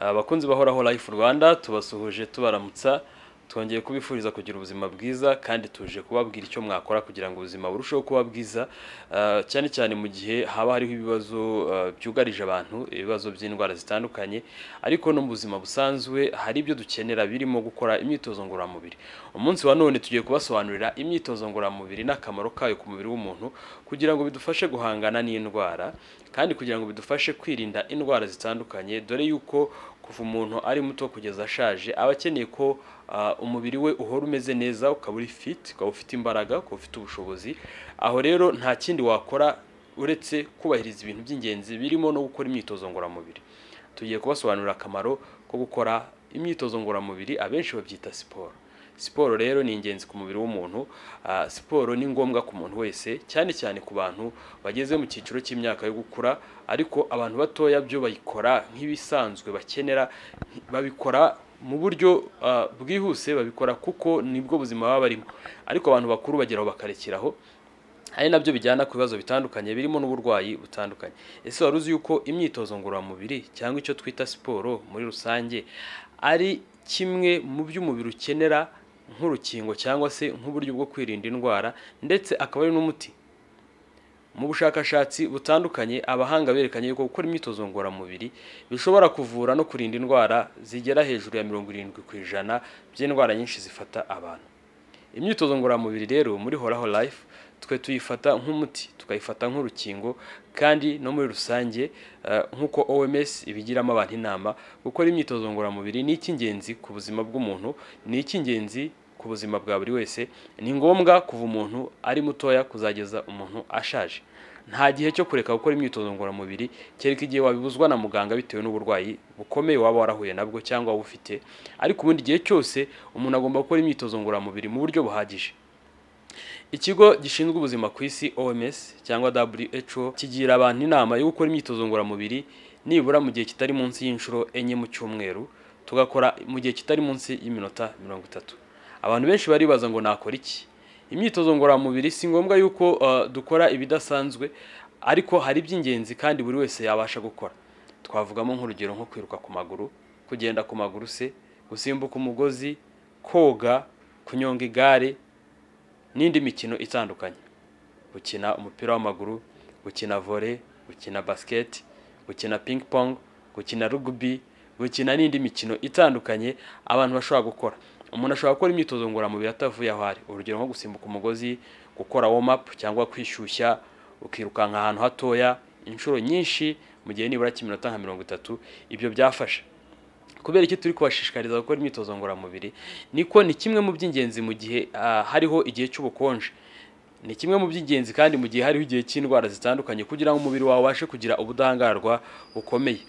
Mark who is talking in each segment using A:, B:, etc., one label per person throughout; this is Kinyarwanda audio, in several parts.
A: Abakunzi bahoraho Life Rwanda tubasuhuje tubaramutsa twongeye kubifuriza kugira ubuzima bwiza kandi tuje kubabwira icyo mwakora kugira ngo ubuzima burusheho kuba bwiza cyane cyane mu gihe haba hariho ibibazo byugarije abantu ibibazo by'indwara zitandukanye ariko no mu buzima busanzwe hari ibyo dukenera birimo gukora imyitozo ngororamubiri. Umunsi wa none tugiye kubasobanurira imyitozo ngororamubiri n'akamaro kayo ku mubiri w'umuntu kugira ngo bidufashe guhangana n'indwara kandi kugira ngo bidufashe kwirinda indwara zitandukanye dore yuko kuva umuntu ari muto kugeza ashaje aba akeneye ko umubiri we uhora umeze neza ukaba uri fit ukaba ufite imbaraga ukaba ufite ubushobozi. Aho rero nta kindi wakora uretse kubahiriza ibintu by'ingenzi birimo no gukora imyitozo ngororamubiri. Tugiye kubasobanurira akamaro ko gukora imyitozo ngororamubiri abenshi babyita siporo. Siporo rero ni ingenzi ku mubiri w'umuntu. Siporo ni ngombwa ku muntu wese cyane cyane ku bantu bageze mu cyiciro cy'imyaka yo gukura ariko abantu batoya byo bayikora nk'ibisanzwe bakenera babikora mu buryo bwihuse babikora kuko nibwo buzima baba barimo ariko abantu bakuru bageraho bakarekeraho ari nabyo bijyana ku bibazo bitandukanye birimo n'uburwayi butandukanye. Ese wari uzi yuko imyitozo ngororamubiri cyangwa icyo twita siporo muri rusange ari kimwe mu by'umubiri ukenera nk'urukingo cyangwa se nk'uburyo bwo kwirinda indwara ndetse akaba ari n'umuti? Mu bushakashatsi butandukanye abahanga berekanye yuko gukora imyitozo ngororamubiri bishobora kuvura no kurinda indwara zigera hejuru ya 70% by'indwara nyinshi zifata abantu. Imyitozo ngororamubiri rero muri Horaho Life twe tuyifata nk'umuti tukayifata nk'urukingo kandi no muri rusange nk'uko OMS ibigiramo abantu inama gukora imyitozo ngororamubiri ni icy'ingenzi ku buzima bw'umuntu, ni icy'ingenzi ku buzima bwa buri wese. Ni ngombwa kuva umuntu ari mutoya kuzageza umuntu ashaje. Nta gihe cyo kureka gukora imyitozo ngororamubiri kereka igihe wabibuzwa na muganga bitewe n'uburwayi bukomeye waba warahuye nabwo cyangwa ufite, ariko ubundi gihe cyose umuntu agomba gukora imyitozo ngororamubiri mu buryo buhagije. Ikigo gishinzwe ubuzima ku isi OMS cyangwa WHO kigira abantu inama yo gukora imyitozo ngororamubiri nibura mu gihe kitari munsi y'inshuro enye mu cyumweru, tugakora mu gihe kitari munsi y'iminota 30. Abantu benshi baribaza ngo nakora iki? Imyitozo ngororamubiri si ngombwa yuko dukora ibidasanzwe ariko hari by'ingenzi kandi buri wese yabasha gukora. Twavugamo nk'urugero nko kwiruka ku maguru, kugenda ku maguru se, gusimbuka umugozi, koga, kunyonga igare n'indi mikino itandukanye. Gukina umupira w'amaguru, gukina volley, gukina basket, gukina ping pong, gukina rugby, gukina n'indi mikino itandukanye abantu bashobora gukora. Umuntu ashobora gukora imyitozo ngororamubiri atavuye aho ari. Urugero nko gusimbuka umugozi, gukora warm up cyangwa kwishyushya, ukirukanka ahantu hatoya inshuro nyinshi mu gihe nibura cy'iminota nka 30. Ibyo byafasha. Kubera iki turi kubashishikariza gukora imyitozo ngororamubiri niko ni kimwe mu by'ingenzi mu gihe hariho igihe cy'ubukonje. Ni kimwe mu by'ingenzi kandi mu gihe hariho igihe cy'indwara zitandukanye kugira ngo umubiri wawe ubashe kugira ubudahangarwa bukomeye.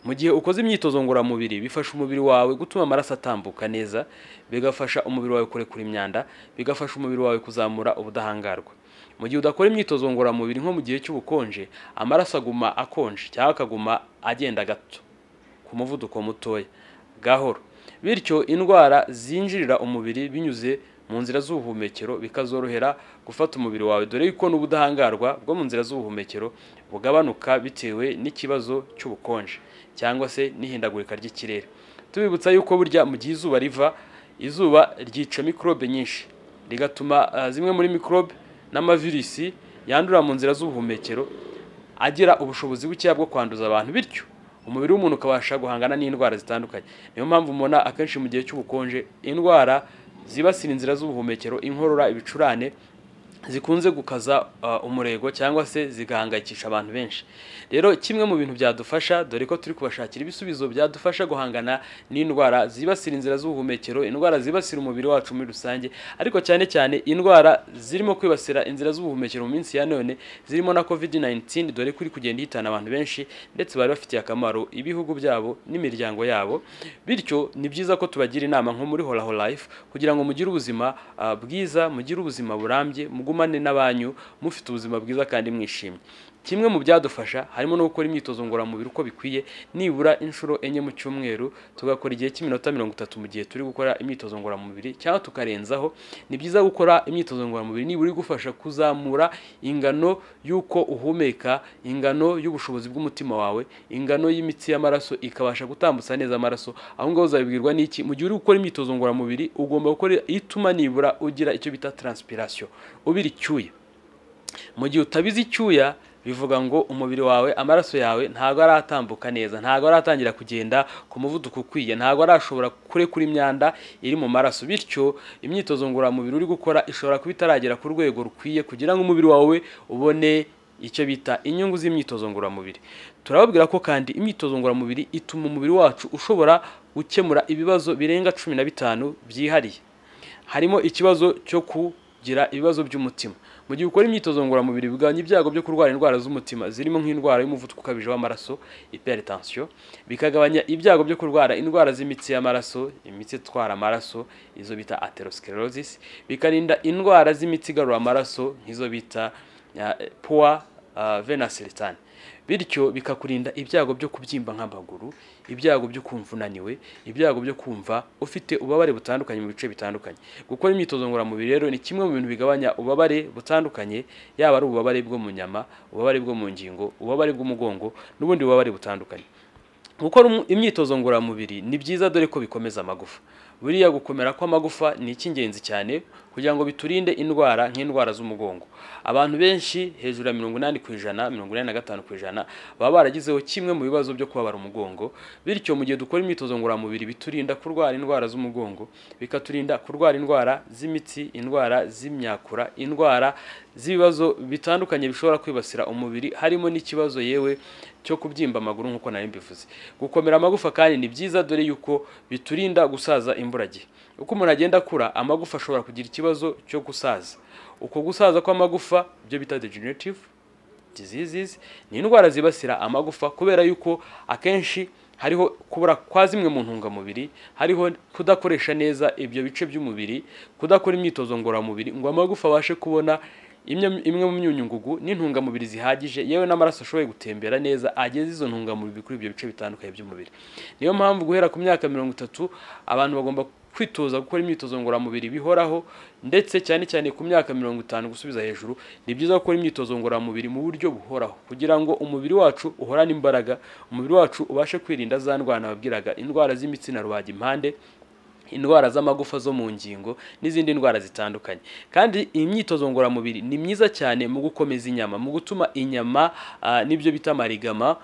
A: Mu gihe ukoze imyitozo ngororamubiri bifasha umubiri wawe gutuma amaraso atambuka neza, bigafasha umubiri wawe kurekura imyanda, bigafasha umubiri wawe kuzamura ubudahangarwa. Mu gihe udakora imyitozo ngororamubiri nko mu gihe cy'ubukonje, amaraso aguma akonje cyangwa akaguma agenda gato ku muvuduko mutoya gahoro, bityo indwara zinjirira umubiri binyuze mu nzira z'ubuhumekero bikazorohera gufata umubiri wawe dore yuko n'ubudahangarwa bwo mu nzira z'ubuhumekero bugabanuka bitewe n'ikibazo cy'ubukonje cyangwa se n'ihindagurika ry'ikirere. Tubibutsa yuko burya mu gihe izuba riva, izuba ryica mikrobe nyinshi rigatuma zimwe muri mikrobe n'amavirisi yandura mu nzira z'ubuhumekero agira ubushobozi bukeya bwo kwanduza abantu, bityo umubiri w'umuntu ukabasha guhangana n'indwara zitandukanye. Niyo mpamvu mubona akenshi mu gihe cy'ubukonje indwara zibasira inzira z'ubuhumekero, inkorora, ibicurane zikunze gukaza umurego cyangwa se zigahangayikisha abantu benshi. Rero kimwe mu bintu byadufasha dore ko turi kubashakira ibisubizo byadufasha guhangana n'indwara zibasira inzira z'ubuhumekero, indwara zibasira umubiri wacu muri rusange ariko cyane cyane indwara zirimo kwibasira inzira z'ubuhumekero mu minsi ya none zirimo na COVID-19 dore kuri kugenda hitana abantu benshi ndetse bari bafitiye akamaro ibihugu byabo n'imiryango yabo. Bityo ni byiza ko tubagira inama nko muri Horaho Life kugira ngo mugire ubuzima bwiza, mugire ubuzima burambye, mugumane n'abanyu mufite ubuzima bwiza kandi mwishimye. kimwe mu byadufasha harimo no gukora imyitozo ngororamubiri uko bikwiye nibura inshuro enye mu cyumweru, tugakora igihe cy'iminota 30 mu gihe turi gukora imyitozo ngororamubiri cyangwa tukarenzaho. Ni byiza gukora imyitozo ngororamubiri nibura igufasha kuzamura ingano y'uko uhumeka, ingano y'ubushobozi bw'umutima wawe, ingano y'imitsi y'amaraso ikabasha gutambutsa neza amaraso. Aho ngaho uzabibwirwa n'iki? Mu gihe uri gukora imyitozo ngororamubiri ugomba gukora ituma nibura ugira icyo bita transpiration, ubira icyuya. Mu gihe utabizi icyuya bivuga ngo umubiri wawe, amaraso yawe ntago aratambuka neza, ntago aratangira kugenda ku muvuduko ukwiye, ntago arashobora kurekura imyanda iri mu maraso. Bityo imyitozo ngororamubiri uri gukora ishobora kuba itaragera ku rwego rukwiye kugira ngo umubiri wawe ubone icyo bita inyungu z'imyitozo ngororamubiri. Turababwira ko kandi imyitozo ngororamubiri ituma umubiri wacu ushobora gukemura ibibazo birenga 15 byihariye. Harimo ikibazo cyo kugira ibibazo by'umutima. Mu gihe ukora imyitozo ngororamubiri bigabanya ibyago byo kurwara indwara z'umutima zirimo nk'indwara y'umuvuduko ukabije w'amaraso hypertension, bikagabanya ibyago byo kurwara indwara z'imitsi y'amaraso, imitsi itwara amaraso izo bita atherosclerosis, bikarinda indwara z'imitsi igarura amaraso nk'izo bita poor venous return. Bityo bikakurinda ibyago byo kubyimba nk'amaguru, ibyago byo kumva unaniwe, ibyago byo kumva ufite ububabare butandukanye mu bice bitandukanye. Gukora imyitozo ngororamubiri rero ni kimwe mu bintu bigabanya ububabare butandukanye, yaba ari ububabare bwo mu nyama, ububabare bwo mu ngingo, ububabare bw'umugongo n'ubundi bubabare butandukanye. Gukora imyitozo ngororamubiri ni byiza dore ko bikomeza amagufa. Buriya gukomera kw'amagufa ni icy'ingenzi cyane kugira ngo biturinde indwara nk'indwara z'umugongo. Abantu benshi hejuru ya 80%, 85% baba baragizeho kimwe mu bibazo byo kubabara umugongo. Bityo mu gihe dukora imyitozo ngororamubiri biturinda kurwara indwara z'umugongo, bikaturinda kurwara indwara z'imitsi, indwara z'imyakura, indwara z'ibibazo bitandukanye bishobora kwibasira umubiri, harimo n'ikibazo yewe cyo kubyimba amaguru nk'uko nari mbivuze. Gukomera amagufa kandi ni byiza dore yuko biturinda gusaza imburagihe. Uko umuntu agenda akura amagufa ashobora kugira ikibazo cyo gusaza. Uko gusaza kw'amagufa byo bita degenerative diseases ni indwara zibasira amagufa kubera yuko akenshi hariho kubura kwa zimwe mu ntungamubiri, hariho kudakoresha neza ibyo bice by'umubiri, kudakora imyitozo ngororamubiri ngo amagufa abashe kubona imwe mu myunyungugu n'intungamubiri zihagije, yewe n'amaraso ashoboye gutembera neza ageze izo ntungamubiri kuri ibyo bice bitandukanye by'umubiri. Niyo mpamvu guhera ku myaka 30 abantu bagomba kwitoza gukora imyitozo ngororamubiri bihoraho, ndetse cyane cyane ku myaka 50 gusubiza hejuru. Ni byiza gukora imyitozo ngororamubiri mu buryo buhoraho kugira ngo umubiri wacu uhorane imbaraga, umubiri wacu ubashe kwirinda za ndwara nababwiraga, indwara z'imitsi na rubagimpande, indwara z'amagufa zo mu ngingo n'izindi ndwara zitandukanye. Kandi imyitozo ngororamubiri ni myiza cyane mu gukomeza inyama, mu gutuma inyama nibyo bita amarigama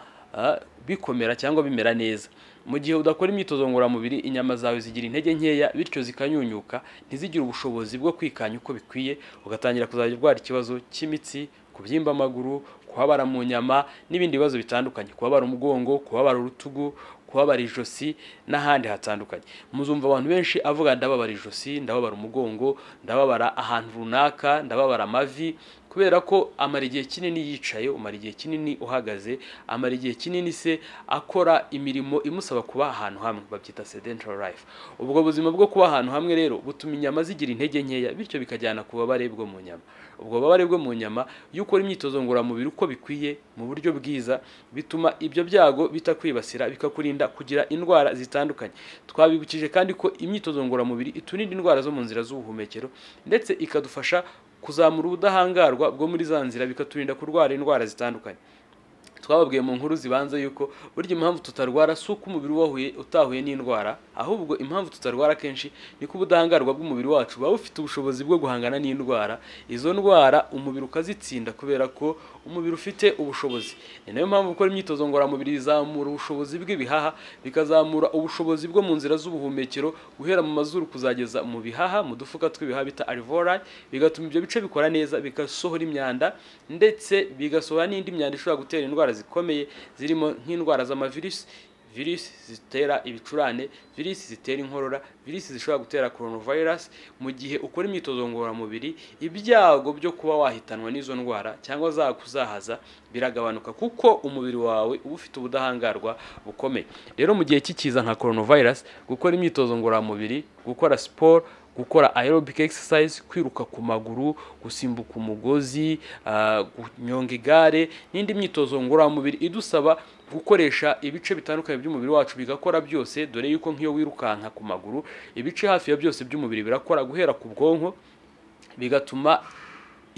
A: bikomera cyangwa bimera neza. Mu gihe udakora imyitozo ngororamubiri inyama zawe zigira intege nkeya, bityo zikanyunyuka, ntizigire ubushobozi bwo kwikanya uko bikwiye, ugatangira kuzajya urwara ikibazo cy'imitsi, kubyimba amaguru, kuhabara mu nyama n'ibindi bibazo bitandukanye, kuhabara umugongo, kuhabara urutugu, kuhabara ijosi n'ahandi hatandukanye. Muzumva abantu benshi avuga ndababara ijosi, ndababara umugongo, ndababara ahantu runaka, ndababara amavi, kubera ko amara igihe kinini yicaye, umara igihe kinini uhagaze, amara igihe kinini se akora imirimo imusaba kuba ahantu hamwe, babyita sedentary life. Ubwo buzima bwo kuba ahantu hamwe rero butuma inyama zigira intege nkeya, bityo bikajyana ku bubabare bwo mu nyama. Ubwo bubabare bwo mu nyama iyo ukora imyitozo ngororamubiri uko bikwiye mu buryo bwiza, bituma ibyo byago bitakwibasira, bikakurinda kugira indwara zitandukanye. Twabibukije kandi ko imyitozo ngororamubiri iturinda indwara zo mu nzira z'ubuhumekero, ndetse ikadufasha kuzamura ubudahangarwa bwo muri za nzira, bikaturinda kurwara indwara zitandukanye. Twababwiye mu nkuru zibanza yuko burya impamvu tutarwara si uko umubiri utahuye n'indwara, ahubwo impamvu tutarwara kenshi ni ko ubudahangarwa bw'umubiri wacu buba bufite ubushobozi bwo guhangana n'indwara. Izo ndwara umubiri ukazitsinda kubera ko umubiri ufite ubushobozi. Ni nayo mpamvu gukora imyitozo ngororamubiri bizamura ubushobozi bw'ibihaha, bikazamura ubushobozi bwo mu nzira z'ubuhumekero guhera mu mazuru kuzageza mu bihaha, mu dufuka tw'ibihaha bita alveoli, bigatuma ibyo bice bikora neza, bigasohora imyanda, ndetse bigasohora n'indi myanda ishobora gutera indwara zikomeye zirimo nk'indwara z'amavirus, virusi zitera ibicurane, virusi zitera inkorora, virusi zishobora gutera coronavirus. Mu gihe ukora imyitozo ngororamubiri ibyago byo kuba wahitanwa n'izo ndwara cyangwa zakuzahaza biragabanuka, kuko umubiri wawe uba ufite ubudahangarwa bukomeye. Rero mu gihe cy'ikiza nka coronavirus, gukora imyitozo ngororamubiri, gukora sport, gukora aerobic exercise, kwiruka ku maguru, gusimbuka umugozi, kunyonga igare n'indi myitozo ngororamubiri idusaba gukoresha ibice bitandukanye by'umubiri wacu bigakora byose, dore yuko nk'iyo wirukanka ku maguru ibice hafi ya byose by'umubiri birakora guhera ku bwonko, bigatuma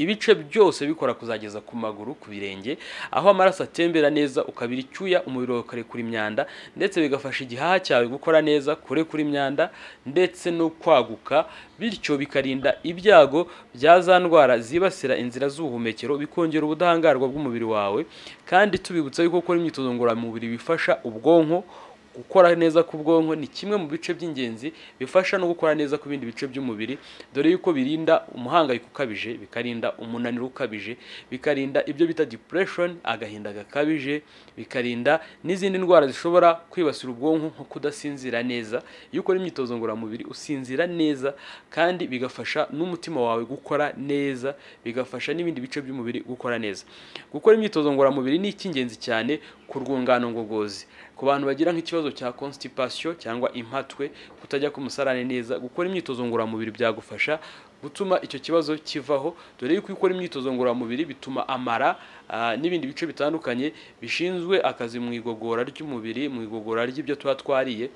A: ibice byose bikora kuzageza ku maguru, ku birenge, aho amaraso atembera neza, ukabira icyuya, umubiri wawe ukarekura imyanda, ndetse bigafasha igihaha cyawe gukora neza, kurekura imyanda ndetse no kwaguka, bityo bikarinda ibyago bya za ndwara zibasira inzira z'ubuhumekero, bikongera ubudahangarwa bw'umubiri wawe. Kandi tubibutsa yuko gukora imyitozo ngororamubiri bifasha ubwonko gukora neza ku bwonko, ni kimwe mu bice by'ingenzi bifasha no gukora neza ku bindi bice by'umubiri, dore yuko birinda umuhangayiko ukabije, bikarinda umunaniro ukabije, bikarinda ibyo bita depression, agahinda gakabije, bikarinda n'izindi ndwara zishobora kwibasira ubwonko nko kudasinzira neza. Iyo ukora imyitozo ngororamubiri usinzira neza, kandi bigafasha n'umutima wawe gukora neza, bigafasha n'ibindi bice by'umubiri gukora neza. Gukora imyitozo ngororamubiri ni icy'ingenzi cyane ku rwungano ngogozi. Ku bantu bagira nk'ikibazo cya constipation cyangwa impatwe, kutajya ku musarane neza, gukora imyitozo ngororamubiri byagufasha gutuma icyo kibazo kivaho, dore yuko ukora imyitozo ngororamubiri bituma amara n'ibindi bice bitandukanye bishinzwe akazi mu igogora ry'umubiri, mu igogora ry'ibyo tuba twariye,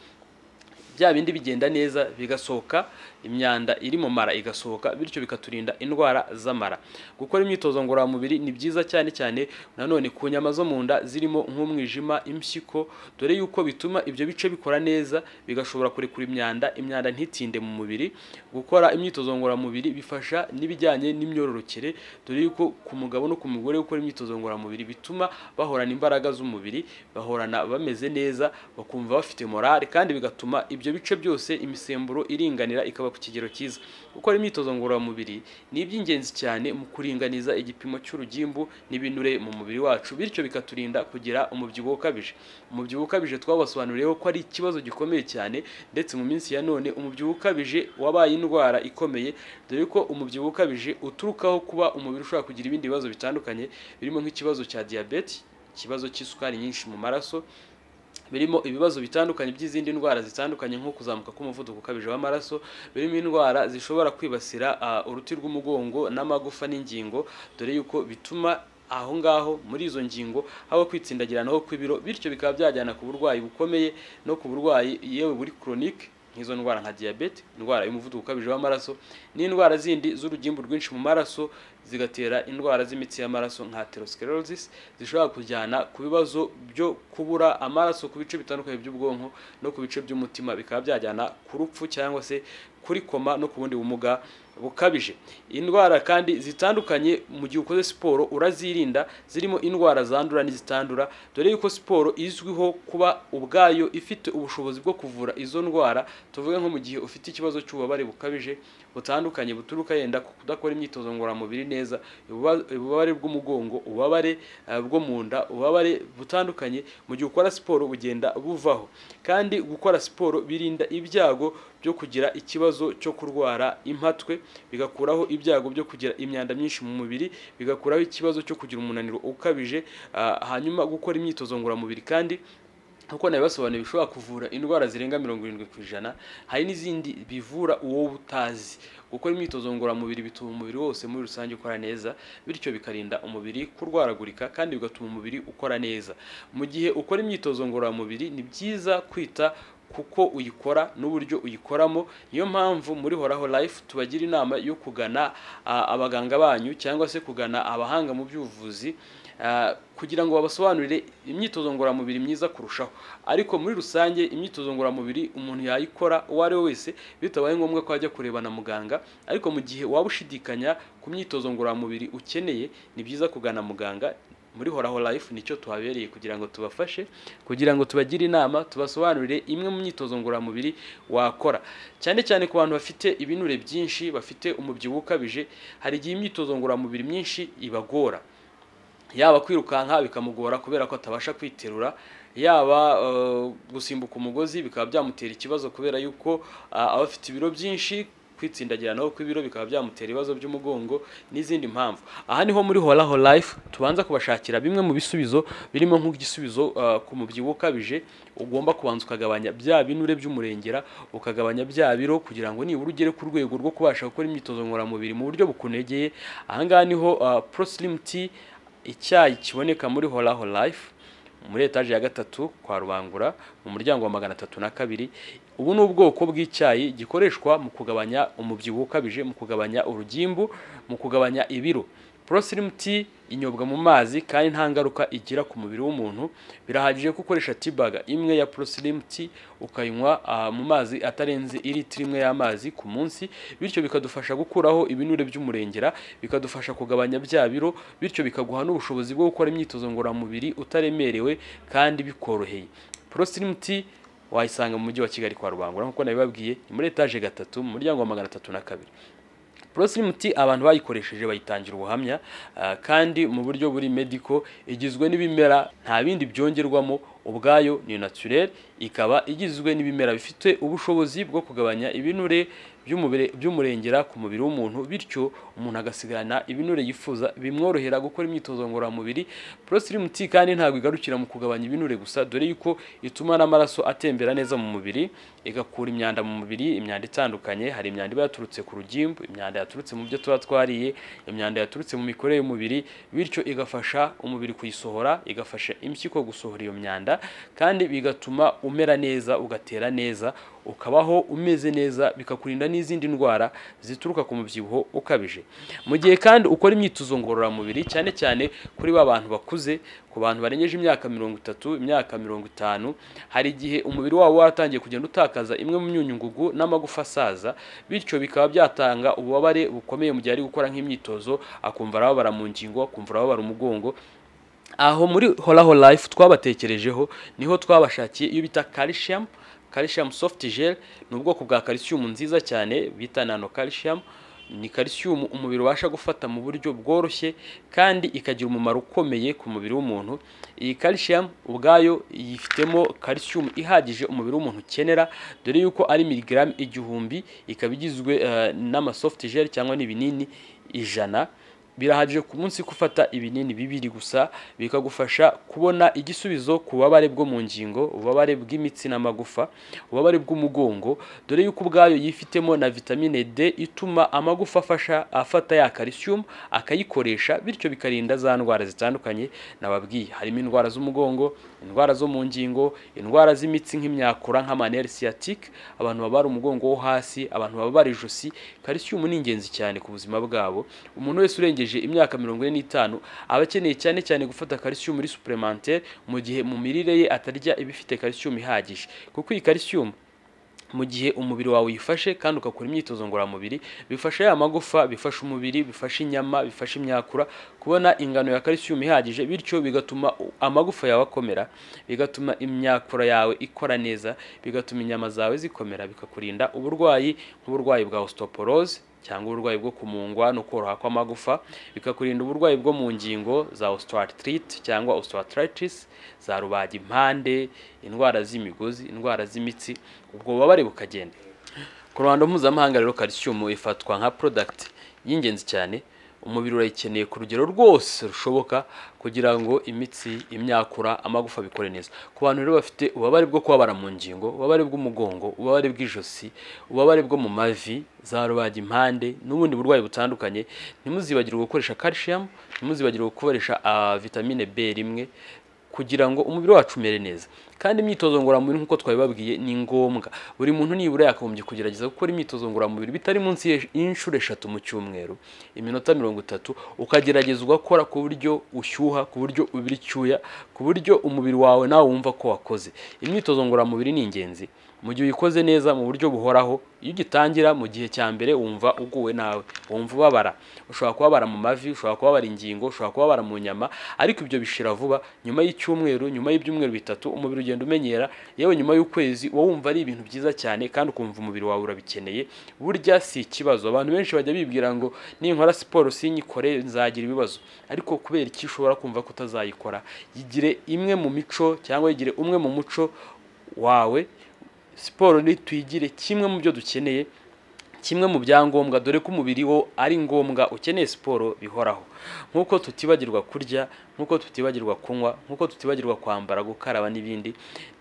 A: bya bindi bigenda neza, bigasohoka imyanda iri mu mara igasohoka, bityo bikaturinda indwara z'amara. Gukora imyitozo ngororamubiri ni byiza cyane cyane nanone ku nyama zo mu nda zirimo nk'umwijima, impyiko, dore yuko bituma ibyo bice bikora neza, bigashobora kurekura imyanda ntitinde mu mubiri. Gukora imyitozo ngororamubiri bifasha n'ibijyanye n'imyororokere, dore yuko ku mugabo no ku mugore gukora imyitozo ngororamubiri bituma bahorana imbaraga z'umubiri, bahorana bameze neza, bakumva bafite morale, kandi bigatuma ibyo bice byose imisemburo iringanira ikaba ku kigero cyiza. Gukora imyitozo ngororamubiri ni iby'ingenzi cyane mu kuringaniza igipimo cy'urugimbu n'ibinure mu mubiri wacu, bityo bikaturinda kugira umubyibuho ukabije. Umubyibuho ukabije twabasobanuriyeho ko ari ikibazo gikomeye cyane, ndetse mu minsi ya none umubyibuho ukabije wabaye indwara ikomeye, dore ko umubyibuho ukabije uturukaho kuba umubiri ushobora kugira ibindi bibazo bitandukanye, birimo nk'ikibazo cya diyabete, ikibazo cy'isukari nyinshi mu maraso, birimo ibibazo bitandukanye by'izindi ndwara zitandukanye nko kuzamuka k'umuvuduko ukabije w'amaraso, birimo indwara zishobora kwibasira uruti rw'umugongo n'amagufa n'ingingo, dore yuko bituma aho ngaho muri izo ngingo haba kwitsindagiranaho kw'ibiro, bityo bikaba byajyana ku burwayi bukomeye no ku burwayi yewe buri chronique, nk'izo ndwara nka diyabete, indwara y'umuvuduko ukabije w'amaraso, n'indwara zindi z'urugimbu rwinshi mu maraso, zigatera indwara z'imitsi y'amaraso nka atherosclerosis, zishobora kujyana ku bibazo byo kubura amaraso ku bice bitandukanye by'ubwonko no ku bice by'umutima, bikaba byajyana ku rupfu cyangwa se kuri koma no ku bundi bumuga bukabije. Indwara kandi zitandukanye mu gihe ukoze siporo urazirinda, zirimo indwara zandura n'izitandura, dore yuko siporo izwiho kuba ubwayo ifite ubushobozi bwo kuvura izo ndwara. Tuvuge nko mu gihe ufite ikibazo cy'ububabare bukabije butandukanye buturuka yenda kudakora imyitozo ngororamubiri neza, ububabare bw'umugongo, ububabare bwo mu nda, ububabare butandukanye, mu gihe ukora siporo bugenda buvaho. Kandi gukora siporo birinda ibyago byo kugira ikibazo cyo kurwara impatwe, bigakuraho ibyago byo kugira imyanda myinshi mu mubiri, bigakuraho ikibazo cyo kugira umunaniro ukabije. Hanyuma gukora imyitozo ngororamubiri kandi uko nabibasobanuye bishobora kuvura indwara zirenga 70%, hari n'izindi bivura uwo utazi. Gukora imyitozo ngororamubiri bituma umubiri wose muri rusange ukora neza, bityo bikarinda umubiri kurwaragurika, kandi bigatuma umubiri ukora neza. Mu gihe ukora imyitozo ngororamubiri ni byiza kwita kuko uyikora n'uburyo uyikoramo. Niyo mpamvu muri Horaho Life tubagira inama yo kugana abaganga banyu cyangwa se kugana abahanga mu by'ubuvuzi, kugira ngo babasobanurire imyitozo ngororamubiri myiza kurushaho. Ariko muri rusange imyitozo ngororamubiri umuntu yayikora uwo ari we wese, bitabaye ngombwa ko ajya kureba na muganga. Ariko mu gihe waba ushidikanya ku myitozo ngororamubiri ukeneye, ni byiza kugana muganga. Muri Horaho Life nicyo tuhabereye kugira ngo tubafashe, kugira ngo tubagire inama, tubasobanurire imwe mu myitozo ngororamubiri wakora. Cyane cyane ku bantu bafite ibinure byinshi, bafite umubyibuho ukabije, hari igihe imyitozo ngororamubiri myinshi ibagora. Yaba kwirukanka bikamugora kubera ko atabasha kwiterura, yaba gusimbuka umugozi bikaba byamutera ikibazo kubera yuko abafite ibiro byinshi kwitsindagiranaho kw'ibiro bikaba byamutera ibibazo by'umugongo n'izindi mpamvu. Aha niho muri Horaho Life tubanza kubashakira bimwe mu bisubizo birimo nk'igisubizo ku mubyibuho ukabije ugomba kubanza ukagabanya bya binure by'umurengera, ukagabanya bya biro kugira ngo nibura ugere ku rwego rwo kubasha gukora imyitozo ngororamubiri mu buryo bukunegeye. Aha ngaha niho Pro Slim Tea icyayi kiboneka muri Horaho Life muri etaje ya gatatu kwa Rubangura mu muryango wa 302. Ubu ni ubwoko bw'icyayi gikoreshwa mu kugabanya umubyibuho ukabije, mu kugabanya urugimbu, mu kugabanya ibiro. Pro Slim Tea inyobwa mu mazi kandi nta ngaruka igira ku mubiri w'umuntu. Birahagije ko ukoresha tea bag imwe ya Pro Slim Tea ukayinywa mu mazi atarenze litiro imwe y'amazi ku munsi, bityo bikadufasha gukuraho ibinure by'umurengera, bikadufasha kugabanya bya biro, bityo bikaguha n'ubushobozi bwo gukora imyitozo ngororamubiri utaremerewe kandi bikoroheye. Pro Slim Tea wayisanga mu mujyi wa Kigali kwa Rubangura nkuko nabibabwiye, ni muri etaje gatatu mu muryango wa 302. Pro Slim Tea abantu bayikoresheje bayitangira ubuhamya kandi mu buryo buri medical, igizwe n'ibimera nta bindi byongerwamo, ubwayo ni naturel, ikaba igizwe n'ibimera bifite ubushobozi bwo kugabanya ibinure by'umurengera ku mubiri w'umuntu, bityo umuntu agasigarana ibinure yifuza bimworohera gukora imyitozo ngororamubiri. Pro Slim Tea kandi ntabwo igarukira mu kugabanya ibinure gusa, dore yuko ituma n'amaraso atembera neza mu mubiri, igakura imyanda mu mubiri, imyanda itandukanye. Hari imyanda iba yaturutse ku rugimbu, imyanda yaturutse mu byo tuba twariye, imyanda yaturutse mu mikorere y'umubiri, bityo igafasha umubiri kuyisohora, igafasha impyiko gusohora iyo myanda, kandi bigatuma umera neza, ugatera neza, ukabaho umeze neza, bikakurinda n'izindi ndwara zituruka ku mubyibuho ukabije. Mu gihe kandi ukora imyitozo ngororamubiri, cyane cyane kuri bantu bakuze, ku bantu barengeje imyaka 30, imyaka 50, hari igihe umubiri wabo watangiye kugenda utakaza imwe mu myunyungugu n'amagufa asaza, bityo bikaba byatanga ububabare bukomeye mu gihe ari gukora nk'imyitozo, akumva arababara mu ngingo, akumva arababara umugongo. Aho muri Horaho Life twabatekerejeho, niho twabashakiye iyo bita calcium soft gel. Ni ubwoko bwa calcium nziza cyane bita nano calcium. Ni calcium umubiri ubasha gufata mu buryo bworoshye kandi ikagira umumaro ukomeye ku mubiri w'umuntu. Iyi calcium ubwayo yifitemo calcium ihagije umubiri w'umuntu ukenera, dore yuko ari miligram 1000, ikaba igizwe n'ama soft gel cyangwa n'ibinini 100. Birahagije ku munsi gufata ibinini 2 gusa, bikagufasha kubona igisubizo ku bubabare bwo mu ngingo, ububabare bw'imitsi n'amagufa, ububabare bw'umugongo, dore yuko ubwayo yifitemo na vitamine D ituma amagufa afata ya calcium akayikoresha, bityo bikarinda za ndwara zitandukanye nababwiye. Harimo indwara z'umugongo, indwara zo mu ngingo, indwara z'imitsi nk'imyakura nk'amanere sciatique, abantu babara umugongo wo hasi, abantu babara ijosi. Calcium ni ingenzi cyane ku buzima bwabo. Umuntu wese urengeje imyaka 45 abakeneye cyane cyane gufata calcium muri supplémentaire, mu gihe mu mirire ye atarya ibifite calcium ihagije, kuko iyi calcium mu gihe umubiri wawe uyifashe kandi ukakora imyitozo ngororamubiri, bifasha ya magufa, bifasha umubiri, bifasha inyama, bifasha imyakura kubona ingano ya calcium ihagije, bityo bigatuma amagufa yawe akomera, bigatuma imyakura yawe ikora neza, bigatuma inyama zawe zikomera, bikakurinda uburwayi nk'uburwayi bwa osteoporose cyangwa uburwayi bwo kumungwa no koroha kw'amagufa, bikakurinda uburwayi bwo mu ngingo za osteoarthritis cyangwa osteoarthritis, za rubagimpande, indwara z'imigozi, indwara z'imitsi, ubwo bubabare bukagenda. Ku ruhando mpuzamahanga rero calcium ifatwa nka product y'ingenzi cyane. Umubiri urayikeneye ku rugero rwose rushoboka kugira ngo imitsi, imyakura, amagufa bikore neza. Ku bantu rero bafite ububabare bwo kubabara mu ngingo, ububabare bw'umugongo, ububabare bw'ijosi, ububabare bwo mu mavi, za rubagimpande n'ubundi burwayi butandukanye, ntimuzibagirwe gukoresha calcium, ntimuzibagirwe gukoresha vitamine B1 kugira ngo umubiri wacu umere neza. Kandi imyitozo ngororamubiri nkuko twabibabwiye ni ngombwa. Buri muntu nibura yakagombye kugerageza gukora imyitozo ngororamubiri bitari munsi y'inshuro 3 mu cyumweru, iminota 30, ukagerageza ugakora ku buryo ushyuha, ku buryo ubira icyuya, ku buryo umubiri wawe nawe wumva ko wakoze. Imyitozo ngororamubiri ni ingenzi. Mu gihe uyikoze neza mu buryo buhoraho, iyo ugitangira mu gihe cya mbere wumva uguwe nawe, wumva ubabara, ushobora kubabara mu mavi, ushobora kubabara ingingo, ushobora kubabara mu nyama, ariko ibyo bishira vuba. Nyuma y'icyumweru, nyuma y'ibyumweru 3 umubiri ugenda umenyera, yewe nyuma y'ukwezi wumva ari ibintu byiza cyane kandi ukumva umubiri wawe urabikeneye. Burya si ikibazo. Abantu benshi bajya bibwira ngo ninkora siporo sinyikore nzagira ibibazo, ariko kubera iki ushobora kumva ko utazayikora? Yigire imwe mu mico cyangwa yigire umwe mu muco wawe. Siporo ni tuyigire kimwe mu byo dukeneye, kimwe mu byangombwa, dore ko umubiri wo ari ngombwa ukeneye siporo bihoraho. Nk'uko tutibagirwa kurya, nk'uko tutibagirwa kunywa, nk'uko tutibagirwa kwambara, gukaraba n'ibindi,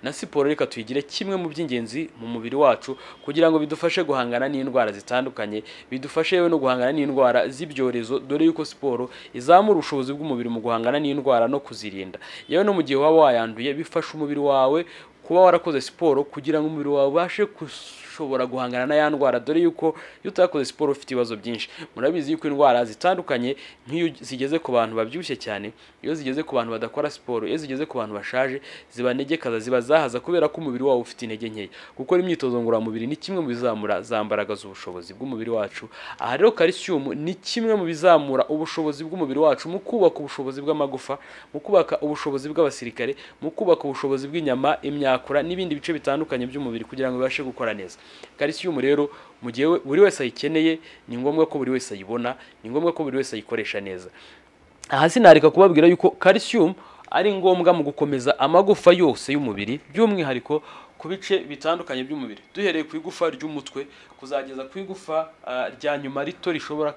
A: na siporo reka tuyigire kimwe mu by'ingenzi mu mubiri wacu kugira ngo bidufashe guhangana n'indwara zitandukanye, bidufashe yewe no guhangana n'indwara z'ibyorezo, dore yuko siporo izamura ubushobozi bw'umubiri mu guhangana n'indwara no kuzirinda. Yewe no mu gihe waba wayanduye, bifasha umubiri wawe kuba warakoze siporo kugira ngo umubiri wawe ubashe gushobora guhangana na ya ndwara, dore yuko iyo utakoze siporo ufite ibibazo byinshi. Murabizi yuko indwara zitandukanye nk'iyo zigeze ku bantu babyibushye cyane, iyo zigeze ku bantu badakora siporo, iyo zigeze ku bantu bashaje, zibanegekaza, ziba zahaza kubera ko umubiri wawe ufite intege nkeya. Gukora imyitozo ngororamubiri ni kimwe mu bizamura za mbaraga z'ubushobozi bw'umubiri wacu. Aha rero calcium ni kimwe mu bizamura ubushobozi bw'umubiri wacu mu kubaka ubushobozi bw'amagufa, mu kubaka ubushobozi bw'abasirikare, mu kubaka ubushobozi bw'inyama, imyakura n'ibindi bice bitandukanye by'umubiri kugira ngo bibashe gukora neza. Calcium rero mu gihe buri wese ayikeneye, ni ngombwa ko buri wese ayibona, ni ngombwa ko buri wese ayikoresha neza. Aha sinareka kubabwira yuko calcium ari ngombwa mu gukomeza amagufa yose y'umubiri, by'umwihariko ku bice bitandukanye by'umubiri, duhereye ku igufa ry'umutwe kuzageza ku igufa rya nyuma rito rishobora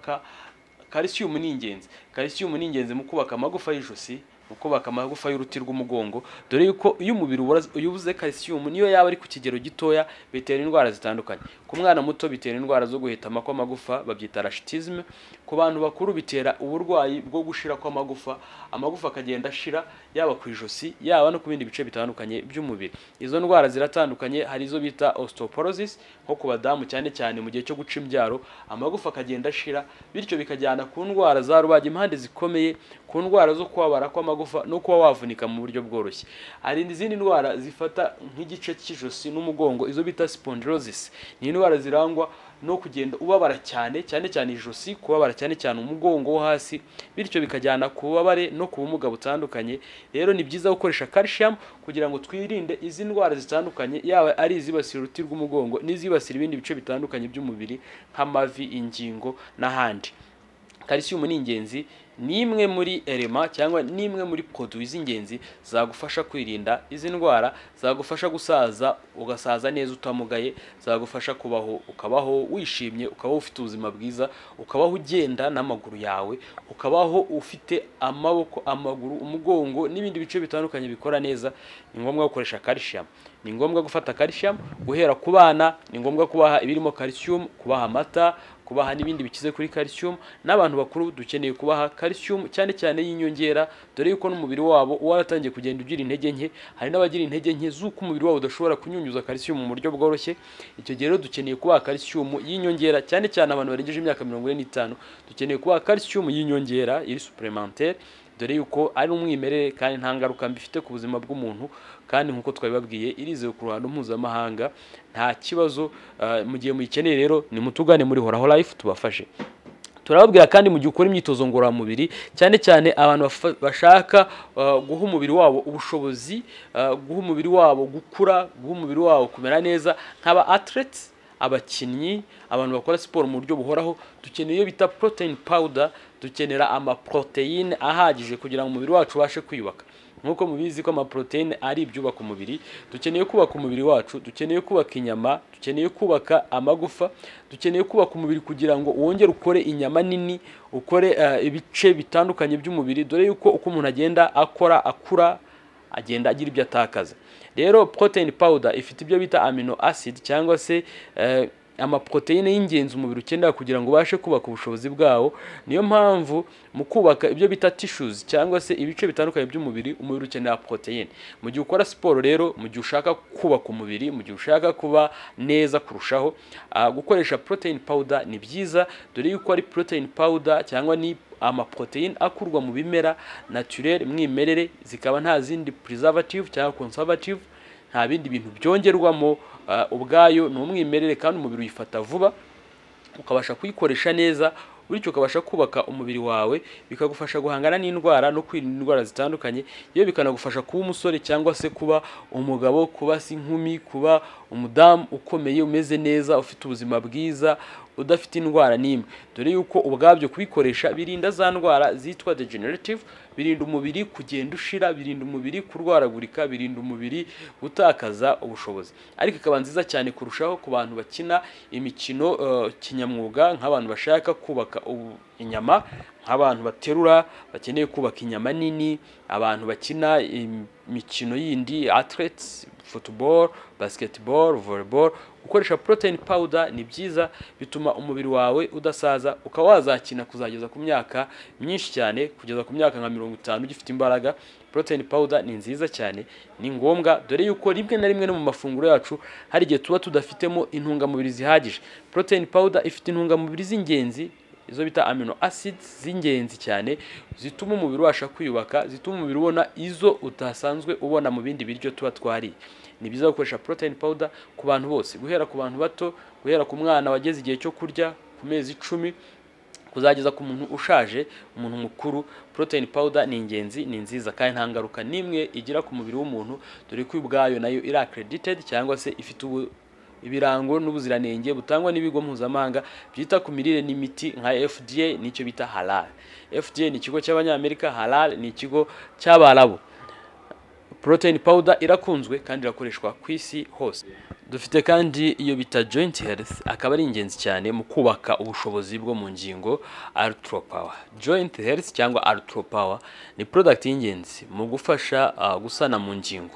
A: calcium ni ingenzi. Calcium ni ingenzi mu kubaka amagufa y'ijosi, mu kubaka amagufa y'uruti rw'umugongo, dore yuko iyo umubiri ubuze calcium niyo yaba ari ku kigero gitoya bitera indwara zitandukanye. Ku mwana muto bitera indwara zo guhetama kw'amagufa, babyita rachitisme. Ku bantu bakuru bitera uburwayi bwo gushira kw'amagufa, amagufa akagenda ashira yaba ku ijosi yaba no ku bindi bice bitandukanye by'umubiri. Izo ndwara ziratandukanye, hari izo bita osteoporosis nko ku badamu cyane cyane mu gihe cyo guca imbyaro, amagufa akagenda ashira, bityo bikajyana ku ndwara za rubagimpande zikomeye, ku ndwara zo kubabara kw'amagufa no kuba wavunika mu buryo bworoshye. Hari izindi ndwara zifata nk'igice cy'ijosi n'umugongo, izo bita spondylosis. Ni indwara zirangwa no kugenda ubabara cyane cyane ijosi, kubabara cyane umugongo wo hasi, bityo bikajyana ku bubabare no ku bumuga butandukanye. Rero ni byiza gukoresha calcium kugira ngo twirinde izi ndwara zitandukanye, yaba ari izibasira uruti rw'umugongo n'izibasira ibindi bice bitandukanye by'umubiri nk'amavi, ingingo n'ahandi. Calcium ni ingenzi, ni imwe muri elema cyangwa ni imwe muri produits z'ingenzi zagufasha kwirinda izi ndwara, zagufasha gusaza ugasaza neza utamugaye, zagufasha kubaho ukabaho wishimye, ukabaho ufite ubuzima bwiza, ukabaho ugenda n'amaguru yawe, ukabaho ufite amaboko, amaguru, umugongo n'ibindi bice bitandukanye bikora neza. Ni ngombwa gukoresha calcium, ni ngombwa gufata calcium guhera ku bana, ni ngombwa kubaha ibirimo calcium, kubaha amata, kubaha n'ibindi bikize kuri calcium. N'abantu bakuru dukeneye kubaha calcium cyane cyane y'inyongera, dore yuko n'umubiri wabo waratangiye kugenda ugira intege nke. Hari n'abagira intege nke z'uko umubiri wabo udashobora kunyunyuza calcium mu buryo bworoshye. Icyo gihe rero dukeneye kubaha calcium y'inyongera, cyane cyane abantu barengeje imyaka 45 dukeneye kubaha calcium y'inyongera iri supplémentaire, dore yuko ari umwimerere kandi nta ngaruka mbifite ku buzima bw'umuntu, kandi nkuko twabibabwiye irizewe ku ruhando mpuzamahanga, nta kibazo. Mu gihe muyikeneye rero ni mutugane muri Horaho Life tubafashe. Turababwira kandi mu gihe ukora imyitozo ngororamubiri, cyane cyane abantu bashaka guha umubiri wabo ubushobozi, guha umubiri wabo gukura, guha umubiri wabo kumera neza, nk'aba athletes, abakinnyi, abantu bakora siporo mu buryo buhoraho, dukeneye bita protein powder, dukenera amaproteine ahagije kugira ngo umubiri wacu ubashe kwiyubaka. Nkuko mubizi ko amaproteine ari ibyubaka umubiri, dukeneye kubaka umubiri wacu, dukeneye kubaka inyama, dukeneye kubaka amagufa, dukeneye kubaka umubiri kugira ngo wongere ukore inyama nini, ukore ibice bitandukanye by'umubiri, dore yuko uko umuntu agenda akura agenda agira ibyo atakaza. Rero protein powder ifite ibyo bita amino acid cyangwa se amaproteine y'ingenzi umubiri ukenera kugira ngo ubashe kubaka ubushobozi bwawo. Niyo mpamvu mu kubaka ibyo bita tissues cyangwa se ibice bitandukanye by'umubiri, umubiri ukenera proteine. Mu gihe ukora siporo rero, mu gihe ushaka kubaka umubiri, mu gihe ushaka kuba neza kurushaho, gukoresha protein powder ni byiza, dore yuko ari protein powder cyangwa ni amaproteine akurwa mu bimera naturel mwimerere, zikaba nta zindi preservative cyangwa conservative, nta bindi bintu byongerwamo, ubwayo ni umwimerere kandi umubiri uyifata vuba, ukabasha kuyikoresha neza, bityo ukabasha kubaka umubiri wawe, bikagufasha guhangana n'indwara no kwirinda indwara zitandukanye. Iyo bikanagufasha kuba umusore cyangwa se kuba umugabo, kuba inkumi, kuba umudamu ukomeye umeze neza, ufite ubuzima bwiza, udafite indwara n'imwe, dore yuko ubwabyo kubikoresha birinda za ndwara zitwa degenerative, birinda umubiri kugenda ushira, birinda umubiri kurwaragurika, birinda umubiri gutakaza ubushobozi. Ariko ikaba nziza cyane kurushaho ku bantu bakina imikino kinyamwuga, nk'abantu bashaka kubaka inyama, nk'abantu baterura bakeneye kubaka inyama nini, abantu bakina imikino yindi, athletes, football, basketball, volleyball. Gukoresha protein powder ni byiza, bituma umubiri wawe udasaza, ukaba wazakina kuzageza ku myaka myinshi cyane, kugeza ku myaka nka 50 ugifite imbaraga. Protein powder ni nziza cyane, ni ngombwa, dore yuko rimwe na rimwe no mu mafunguro yacu hari igihe tuba tudafitemo intungamubiri zihagije. Protein powder ifite intungamubiri z'ingenzi, izo bita amino acids z'ingenzi cyane, zituma umubiri washa kwiyubaka, zituma umubiri ubona izo utasanzwe ubona mu bindi biryo tuba twariye. Ni byiza gukoresha protein powder ku bantu bose, guhera ku bantu bato, guhera ku mwana wageze igihe cyo kurya ku mezi 10 kuzageza ku muntu ushaje, umuntu mukuru. Protein powder ni ingenzi, ni nziza, kandi nta ngaruka nimwe igira ku mubiri w'umuntu, dore ko ubwayo nayo iri accredited cyangwa se ifite ibirango n'ubuziranenge butangwa n'ibigo mpuzamahanga byita ku mirire n'imiti nka FDA, nicyo bita halal. FDA ni ikigo cy'abanyamerika, halal ni ikigo cy'Abarabu. Protein powder irakunzwe kandi irakoreshwa ku isi hose. Dufite kandi iyo bita joint health, akaba ari ingenzi cyane mu kubaka ubushobozi bwo mu ngingo, Arthro Power. Joint health cyangwa Arthro Power ni product y'ingenzi mu gufasha gusana mu ngingo.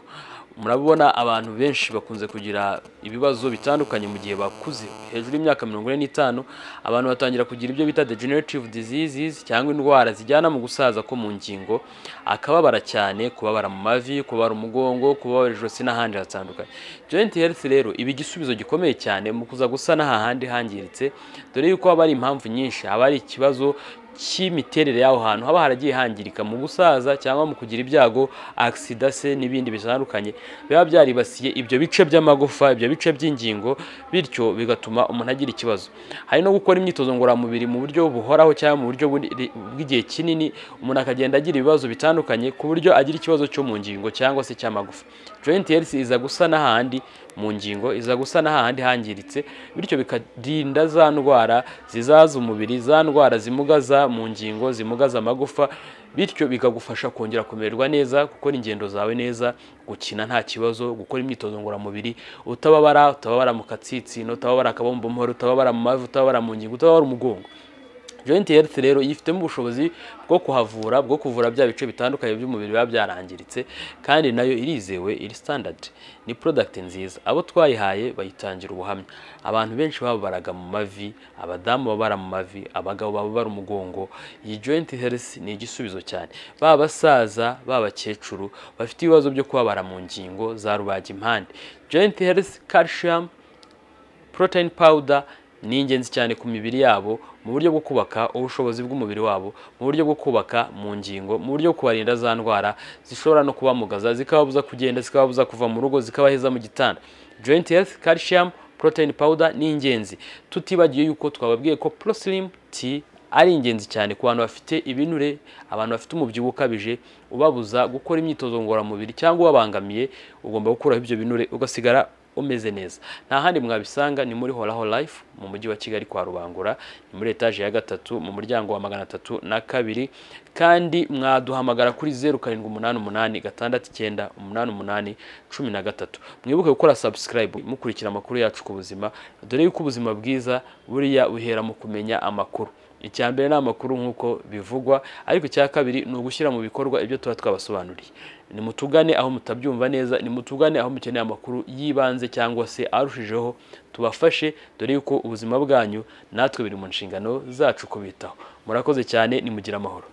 A: Murabona abantu benshi bakunze kugira ibibazo bitandukanye mu gihe bakuze, hejuru y'imyaka 45 abantu batangira kugira ibyo bita degenerative diseases cyangwa indwara zijyana mu gusaza ko mu ngingo, akababara cyane, kubabara mu mavi, kubabara umugongo, kubabara ijosi n'ahandi hatandukanye. Joint health rero ibi igisubizo gikomeye cyane mu kuza gusana hahandi hangiritse, dore yuko haba ari impamvu nyinshi, haba ari ikibazo cy'imiterere yaho hantu haba haragiye hangirika mu gusaza cyangwa mu kugira ibyago, accident se n'ibindi bitandukanye biba byaribasiye ibyo bice by'amagufa, ibyo bice by'ingingo, bityo bigatuma umuntu agira ikibazo. Hari no gukora imyitozo ngororamubiri mu buryo buhoraho cyangwa mu buryo bw'igihe kinini, umuntu akagenda agira ibibazo bitandukanye ku buryo agira ikibazo cyo mu ngingo cyangwa se cy'amagufa. Joint health iza gusana hahandi mu ngingo, iza gusana hahandi hangiritse, bityo bikarinda za ndwara zizaza umubiri, za ndwara zimugaza mu ngingo, zimugaza amagufa, bityo bikagufasha kongera kumererwa neza, gukora ingendo zawe neza, gukina nta kibazo, gukora imyitozo ngororamubiri utababara mu katsitsi, utababara akabombomporo, utababara mu mavi, utababara mu ngingo, utababara umugongo. Joint health rero yifitemo ubushobozi bwo kuhavura, bwo kuvura bya bice bitandukanye by'umubiri biba byarangiritse, kandi nayo irizewe, iri standard. Ni product nziza, abo twayihaye bayitangira ubuhamya. Abantu benshi babaraga mu mavi, abadamu babara mu mavi, abagabo babara umugongo. Iyi joint health ni igisubizo cyane, baba basaza, baba bakecuru bafite ibibazo byo kubabara mu ngingo za rubagimpande. Joint health calcium protein powder ni ingenzi cyane ku mibiri yabo, mu buryo bwo kubaka ubushobozi bw'umubiri wabo, mu buryo bwo kubaka mu ngingo, mu buryo kubarinda za ndwara zishobora no kubamugaza, zikababuza kugenda, zikababuza kuva mu rugo, zikabaheza mu gitanda. Joint health calcium protein powder ni ingenzi. Tutibagiye yuko twababwiye ko Proslim T ari ingenzi cyane ku bantu bafite ibinure, abantu bafite umubyibuho ukabije ubabuza gukora imyitozo ngororamubiri cyangwa ubabangamiye, ugomba gukuraho ibyo binure ugasigara umeze neza. Nta handi mwabisanga, ni muri Horaho Life mu mujyi wa Kigali kwa Rubangura, ni muri etage ya 3 mu muryango wa 302, kandi mwaduhamagara kuri 0788698813. Mwibuke gukora subscribe mukurikira amakuru yacu ku buzima, dore yuko ubuzima bwiza buriya buhera mu kumenya amakuru. Icyambere ni amakuru nk'uko bivugwa, ariko icya kabiri ni ugushyira mu bikorwa ibyo tuba twabasobanuriye. Ni mutugane aho mutabyumva neza, ni mutugane aho mukeneye amakuru yibanze cyangwa se arushijeho, tubafashe, dore yuko ubuzima bwanyu natwe biri mu nshingano zacu kubitaho. Murakoze cyane, nimugira amahoro.